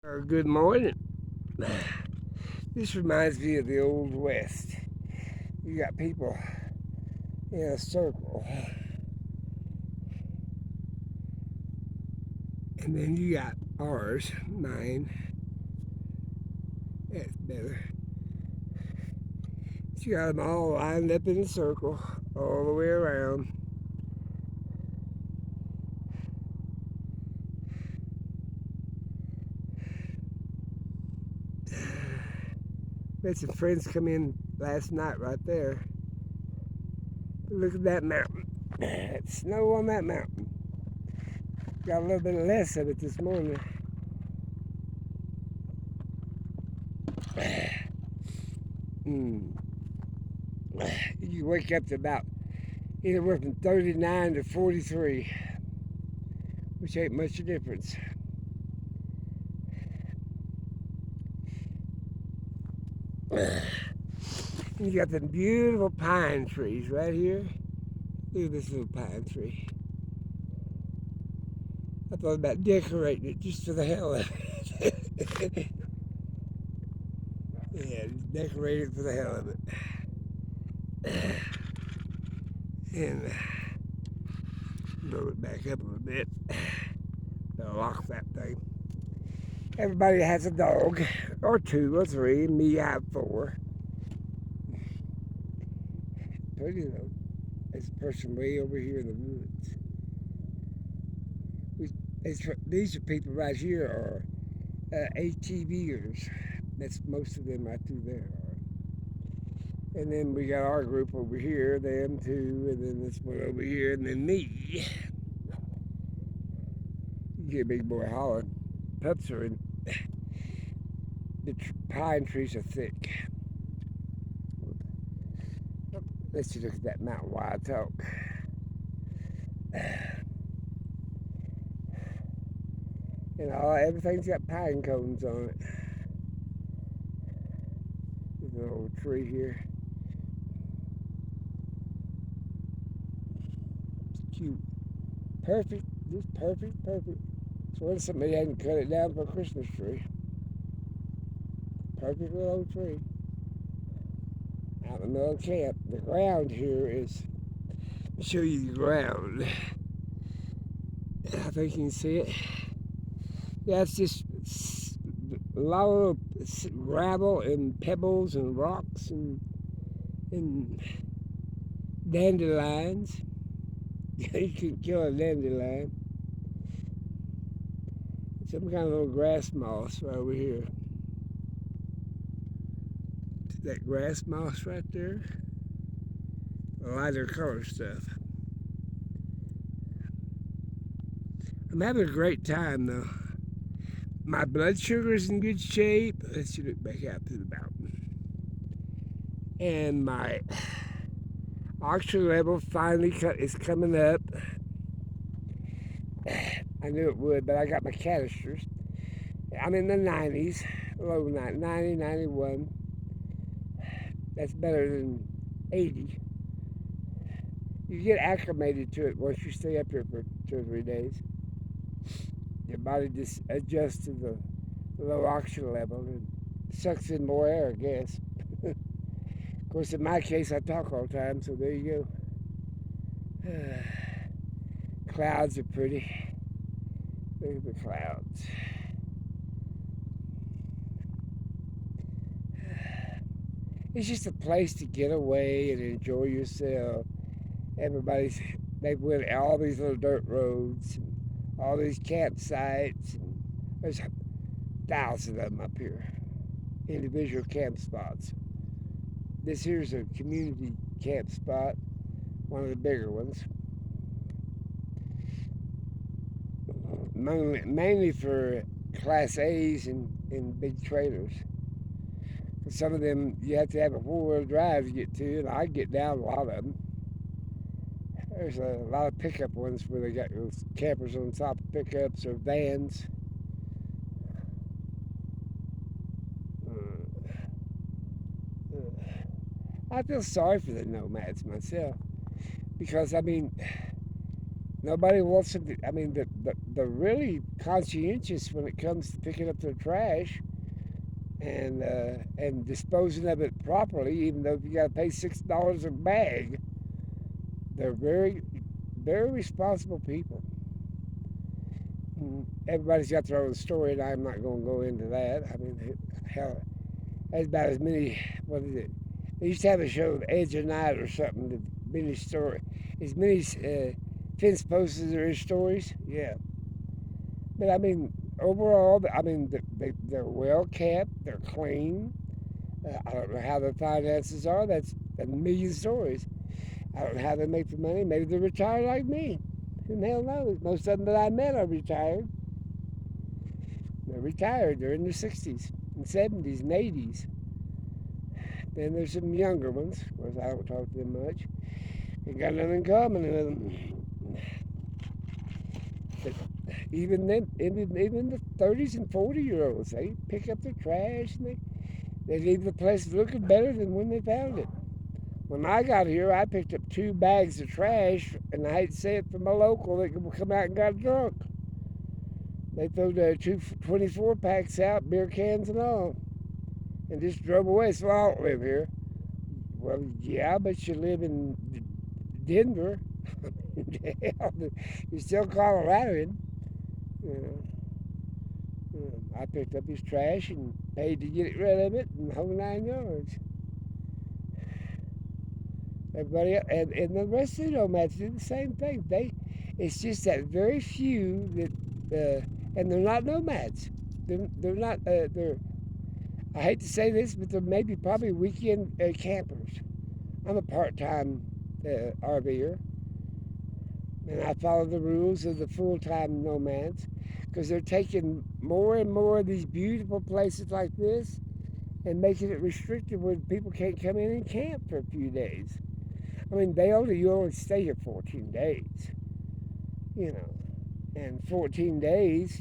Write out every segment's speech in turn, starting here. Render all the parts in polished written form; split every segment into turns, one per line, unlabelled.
Good morning. This reminds me of the Old West. You got people in a circle, and then you got ours, mine. That's better. You got them all lined up in a circle all the way around. We had some friends come in last night right there. Look at that mountain. It's snow on that mountain. Got a little bit less of it this morning. Mm. You wake up to about anywhere from 39 to 43, which ain't much of a difference. You got the beautiful pine trees right here. Look at this little pine tree. I thought about decorating it just for the hell of it. Yeah, decorate it for the hell of it. And blow it back up a little bit. I'll lock that thing. Everybody has a dog, or two, or three. Me, I have four. Pretty though. There's a person way over here in the woods. These are people right here are ATVers. That's most of them right through there. And then we got our group over here, them two, and then this one over here, and then me. You get a big boy hollering. Pups are in. The pine trees are thick. Let's just look at that mountain while I talk. And everything's got pine cones on it. There's an old tree here. It's cute. Perfect. Just perfect, perfect. So when somebody hadn't cut it down for a Christmas tree. Perfect little old tree. Out in the middle of camp. The ground here is, let me show you the ground. I think you can see it. Yeah, it's just a lot of gravel and pebbles and rocks and dandelions. You can kill a dandelion. Some kind of little grass moss right over here. That grass moss right there. Lighter color stuff. I'm having a great time though. My blood sugar is in good shape. Let's look back out to the mountain. And my oxygen level finally is coming up. I knew it would, but I got my canisters. I'm in the 90s, low 90, 91. That's better than 80. You get acclimated to it once you stay up here for 2 or 3 days. Your body just adjusts to the low oxygen level and sucks in more air, I guess. Of course, in my case, I talk all the time, so there you go. Clouds are pretty. Look at the clouds. It's just a place to get away and enjoy yourself. They've went all these little dirt roads, and all these campsites, and there's thousands of them up here. Individual camp spots. This here's a community camp spot, one of the bigger ones. Mainly for Class A's and big trailers. Some of them you have to have a four-wheel drive to get to, and I get down a lot of them. There's a lot of pickup ones where they got those campers on top of pickups or vans. I feel sorry for the nomads myself because I mean, Nobody wants to. I mean, the really conscientious when it comes to picking up their trash and disposing of it properly, even though you got to pay $6 a bag. They're very, very responsible people. Everybody's got their own story, and I'm not going to go into that. I mean, hell, that's about as many. What is it? They used to have a show, Edge of Night or something. The many story, as many fence posts as there is stories. Yeah, but I mean, overall, I mean, they're well kept. They're clean. I don't know how their finances are. That's a million stories. I don't know how they make the money. Maybe they're retired like me. Who the hell knows? Most of them that I met are retired. They're retired. They're in their 60s and 70s and 80s. Then there's some younger ones. Of course, I don't talk to them much. They got nothing in common with them. But even the 30s and 40-year-olds, they pick up their trash and they leave the place looking better than when they found it. When I got here, I picked up 2 bags of trash, and I hate to say it, from a local that come out and got drunk. They threw the two 24 packs out, beer cans and all, and just drove away. So I don't live here. Well, yeah, but you live in Denver. Hell, you're still Coloradoan. You know, I picked up his trash and paid to get rid of it, and the whole 9 yards. Everybody else, and the rest of the nomads do the same thing. It's just that very few and they're not nomads. They're not. They're. I hate to say this, but they're maybe probably weekend campers. I'm a part-time RVer, and I follow the rules of the full-time nomads because they're taking more and more of these beautiful places like this and making it restricted where people can't come in and camp for a few days. I mean, you only stay here 14 days, you know, and 14 days,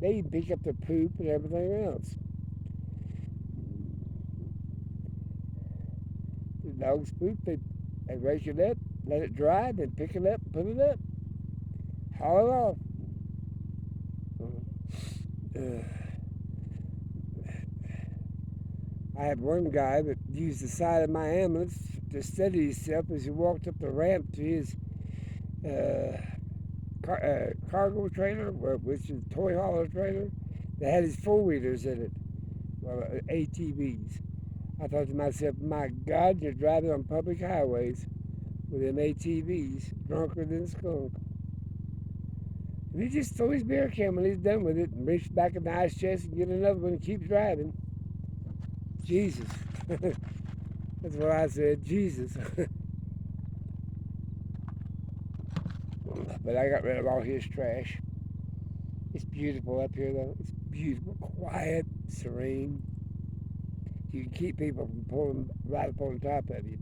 they pick up their poop and everything else. The dogs poop, they rake it up, let it dry, then pick it up, put it up, haul it off. Uh, I had one guy that used the side of my ambulance to steady himself as he walked up the ramp to his uh, cargo trailer, which is a toy hauler trailer, that had his four-wheelers in it, well, ATVs. I thought to myself, my God, you're driving on public highways with them ATVs, drunker than a skunk. And he just throws his beer can when he's done with it and reaches back in the ice chest and get another one and keeps driving. Jesus. That's what I said, Jesus. But I got rid of all his trash. It's beautiful up here, though. It's beautiful, quiet, serene. You can keep people from pulling right up on top of you.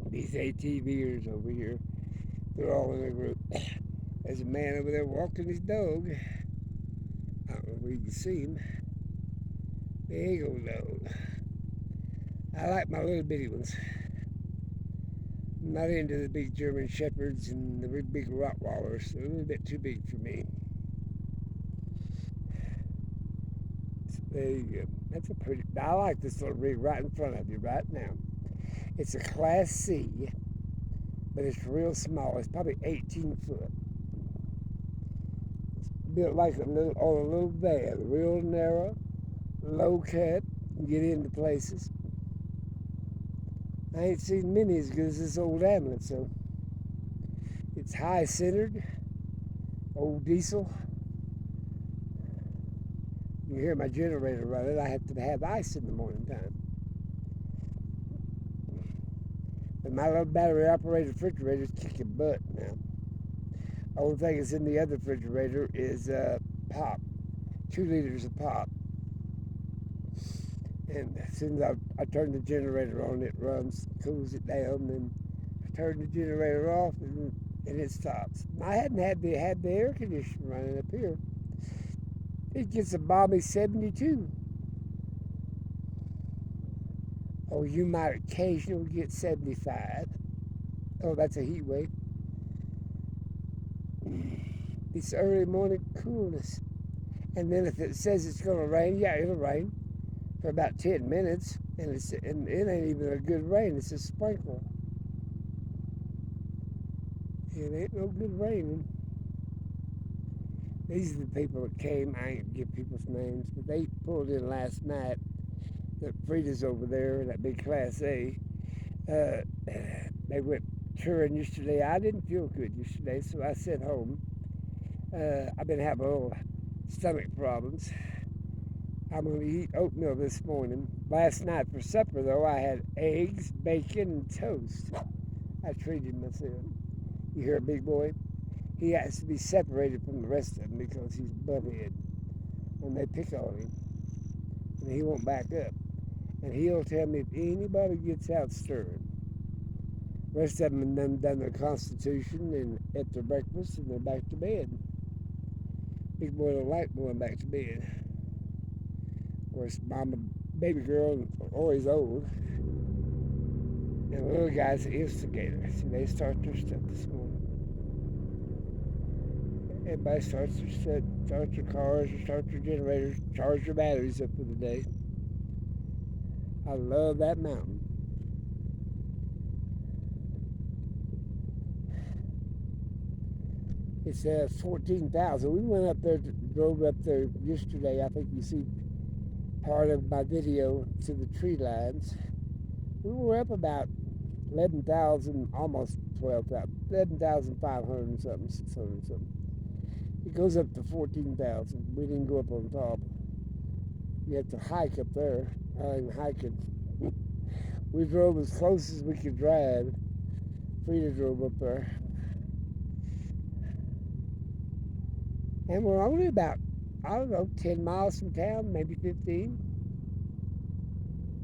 These ATVers over here, they're all in a group. There's a man over there walking his dog. I don't know where you can see him. Big old dog. I like my little bitty ones. I'm not into the big German Shepherds and the big Rottweilers. They're a little bit too big for me. There you go. That's a pretty. I like this little rig right in front of you right now. It's a Class C, but it's real small. It's probably 18 foot. It's built like on a little van, real narrow, low cut. You get into places. I ain't seen many as good as this old ambulance, so it's high centered, old diesel. You hear my generator running. I have to have ice in the morning time. But my little battery operated refrigerator is kicking butt now. The only thing that's in the other refrigerator is pop, 2 liters of pop. And as soon as I turn the generator on, it runs, cools it down, and I turn the generator off, and it stops. I hadn't had the air conditioner running up here. It gets a balmy 72. Oh, you might occasionally get 75. Oh, that's a heat wave. It's early morning coolness. And then if it says it's going to rain, yeah, it'll rain for about 10 minutes. And it ain't even a good rain. It's a sprinkle. It ain't no good raining. These are the people that came. I ain't give people's names, but they pulled in last night. The Frida's over there, that big Class A. They went touring yesterday. I didn't feel good yesterday, so I sat home. I've been having a little stomach problems. I'm going to eat oatmeal this morning. Last night for supper, though, I had eggs, bacon, and toast. I treated myself. You hear a big boy? He has to be separated from the rest of them because he's butthead. And they pick on him. And he won't back up. And he'll tell me if anybody gets out stirring. The rest of them have done their constitution and ate their breakfast and they're back to bed. Big boy don't like going back to bed. Of course, mama, baby girl, always old. And the little guy's the instigator. See, they start their stuff this morning. Everybody starts their stuff, starts their cars, or starts their generators, charge their batteries up for the day. I love that mountain. It's 14,000. We went up there, drove up there yesterday. I think you see part of my video to the tree lines. We were up about 11,000, almost 12,000, 11,500 and something, 600 something. It goes up to 14,000. We didn't go up on top. You have to hike up there. I ain't hiking. We drove as close as we could drive. Frida drove up there. And we're only about, I don't know, 10 miles from town, maybe 15.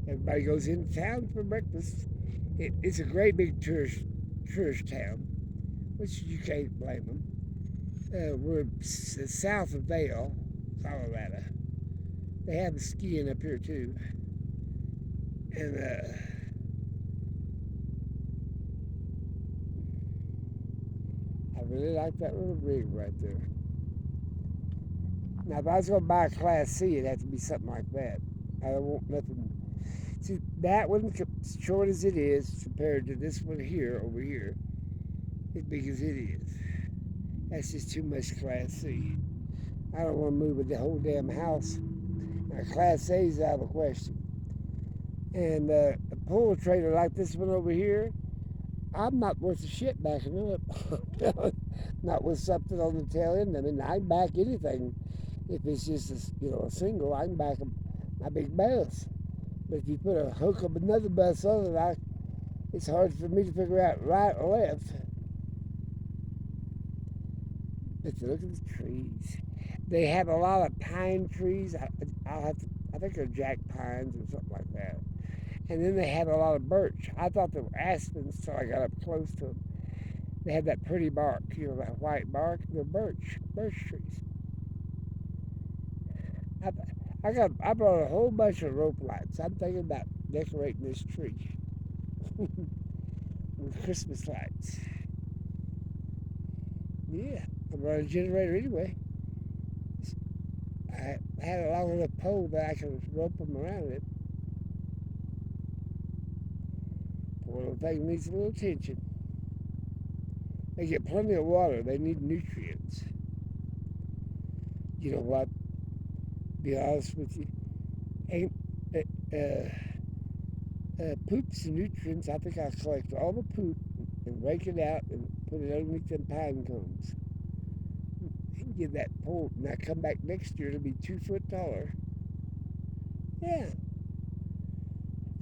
Everybody goes into town for breakfast. It's a great big tourist town, which you can't blame them. We're south of Vail, Colorado. They have skiing up here too. And I really like that little rig right there. Now, if I was going to buy a Class C, it'd have to be something like that. I don't want nothing. See, that one, as short as it is, compared to this one here, over here, as big as it is. That's just too much Class C. I don't want to move the whole damn house. Now, Class A is out of the question. And a pull trailer like this one over here, I'm not worth a shit backing up. Not with something on the tail end. I mean, I can back anything. If it's just a single, I can back my big bus. But if you put a hook of another bus on it, it's hard for me to figure out right or left. But look at the trees. They have a lot of pine trees. I think they're jack pines or something like that. And then they have a lot of birch. I thought they were aspens until I got up close to them. They have that pretty bark, that white bark. They're birch trees. I brought a whole bunch of rope lights. I'm thinking about decorating this tree with Christmas lights. Yeah, I brought a generator anyway. I had a long enough pole that I could rope them around it. Poor little thing needs a little attention. They get plenty of water. They need nutrients. You know what? Be honest with you. Ain't poops and nutrients. I think I'll collect all the poop and rake it out and put it underneath them pine cones. And get that pole. Now come back next year, it'll be 2 foot taller. Yeah.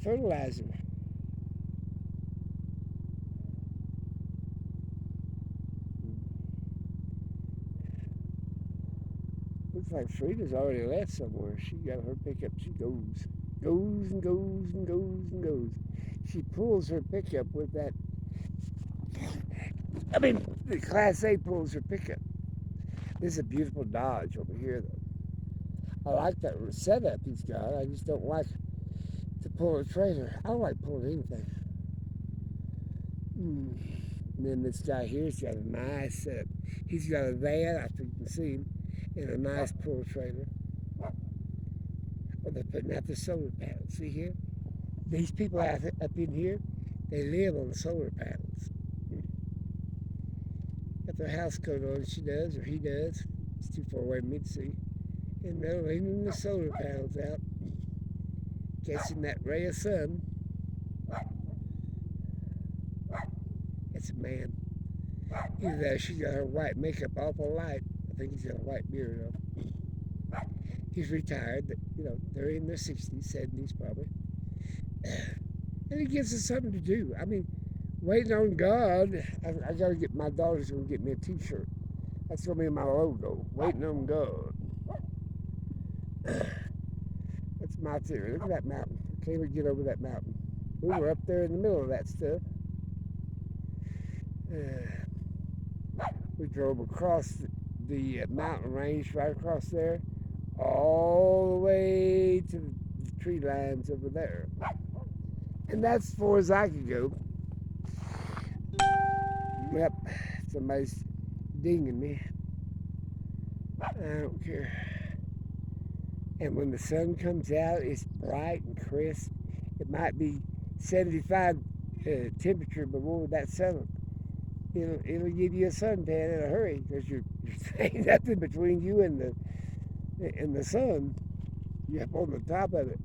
Fertilizer. Looks like Frida's already left somewhere. She got her pickup. She goes and goes and goes and goes. She pulls her pickup with that. I mean, the Class A pulls her pickup. This is a beautiful Dodge over here, though. I like that setup he's got. I just don't like to pull a trailer. I don't like pulling anything. And then this guy here's got a nice setup. He's got a van, I think you can see him, and a nice pull trailer. Well, they're putting out the solar panels. See here? These people out up in here, they live on the solar panels. Got their house coat on, she does, or he does. It's too far away for me to see. And they're leaning the solar panels out, catching that ray of sun. It's a man. Either that, she's got her white makeup awful light. I think he's got a white beard on. He's retired, but they're in their 60s, 70s probably. And it gives us something to do. I mean, waiting on God. I gotta get, my daughter's gonna get me a t-shirt. That's gonna be my logo. Waiting on God. That's my theory. Look at that mountain. I can't even get over that mountain. We were up there in the middle of that stuff. We drove across the mountain range right across there, all the way to the tree lines over there. And that's as far as I could go. Yep, somebody's dinging me. I don't care. And when the sun comes out, it's bright and crisp. It might be 75 temperature, but with that sun, it'll give you a suntan in a hurry because you're saying nothing between you and the sun. You're up on the top of it.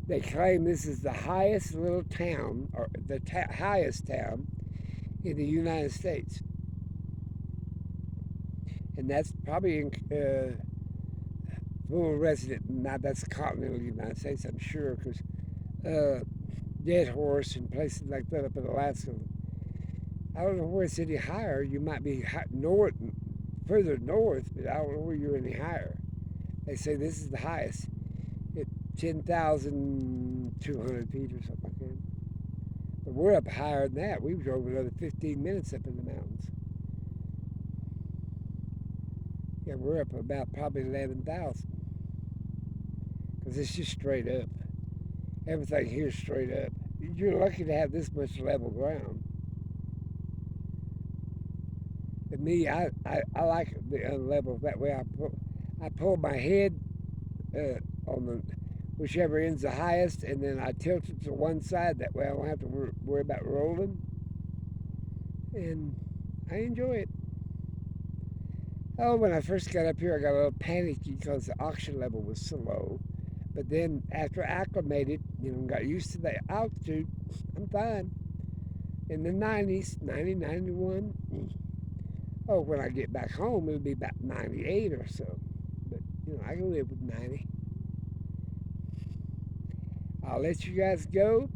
They claim this is the highest little town, or the highest town in the United States. And that's probably in full resident. Now that's the continental United States, I'm sure, because Dead Horse and places like that up in Alaska. I don't know where it's any higher. You might be further north, but I don't know where you're any higher. They say this is the highest at 10,200 feet or something like that. But we're up higher than that. We drove another 15 minutes up in the mountains. Yeah, we're up about probably 11,000. Because it's just straight up. Everything here is straight up. You're lucky to have this much level ground. But me, I like the unlevel. That way I pull my head on the whichever end's the highest, and then I tilt it to one side. That way I don't have to worry about rolling. And I enjoy it. Oh, when I first got up here, I got a little panicky because the oxygen level was so low. But then after I acclimated, got used to the altitude, I'm fine. In the 90s, 90, 91. Oh, when I get back home, it'll be about 98 or so. But, I can live with 90. I'll let you guys go.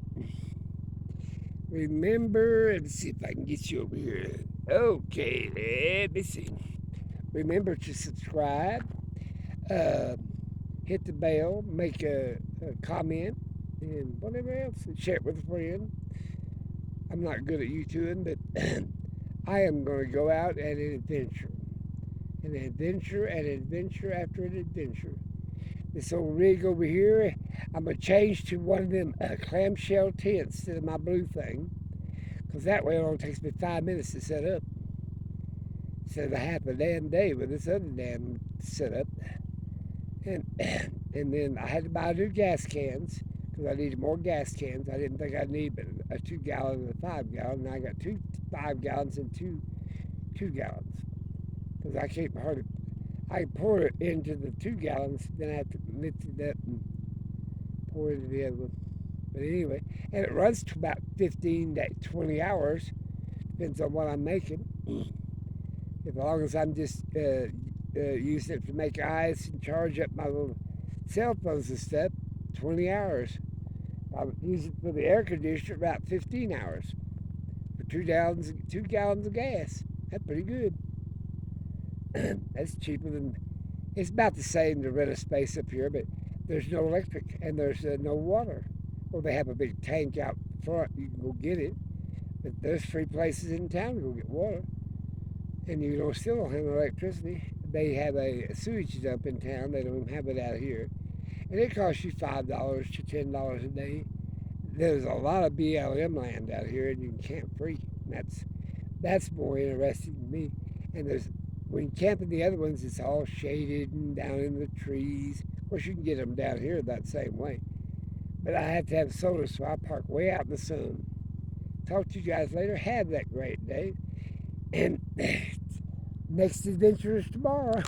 Remember, let's see if I can get you over here. Okay, let me see. Remember to subscribe, hit the bell, make a comment, and whatever else. Share it with a friend. I'm not good at YouTubing, but I am going to go out on an adventure. An adventure, an adventure after an adventure. This old rig over here, I'm going to change to one of them clamshell tents instead of my blue thing. Because that way it only takes me 5 minutes to set up. Instead of half a damn day with this other damn setup. And then I had to buy new gas cans because I needed more gas cans. I didn't think I'd need but a 2 gallon and a 5 gallon. And I got 2 5 gallons and 2 gallons. Because I can't hardly, I pour it into the 2 gallons, then I have to lift it up and pour it into the other one. But anyway, and it runs to about 15 to 20 hours. Depends on what I'm making. As long as I'm just using it to make ice and charge up my little cell phones and stuff, 20 hours. I use it for the air conditioner about 15 hours for 2 gallons of gas. That's pretty good. That's cheaper than, it's about the same to rent a space up here, but there's no electric and there's no water. Well, they have a big tank out front. You can go get it, but there's 3 places in town to go get water. And you still don't have electricity. They have a sewage dump in town. They don't even have it out here. And it costs you $5 to $10 a day. there's a lot of BLM land out here, and you can camp free. That's more interesting to me. And there's when you camp in the other ones, it's all shaded and down in the trees. Of course, you can get them down here that same way. But I have to have solar, so I park way out in the sun. Talk to you guys later. Have that great day. And next adventure is tomorrow.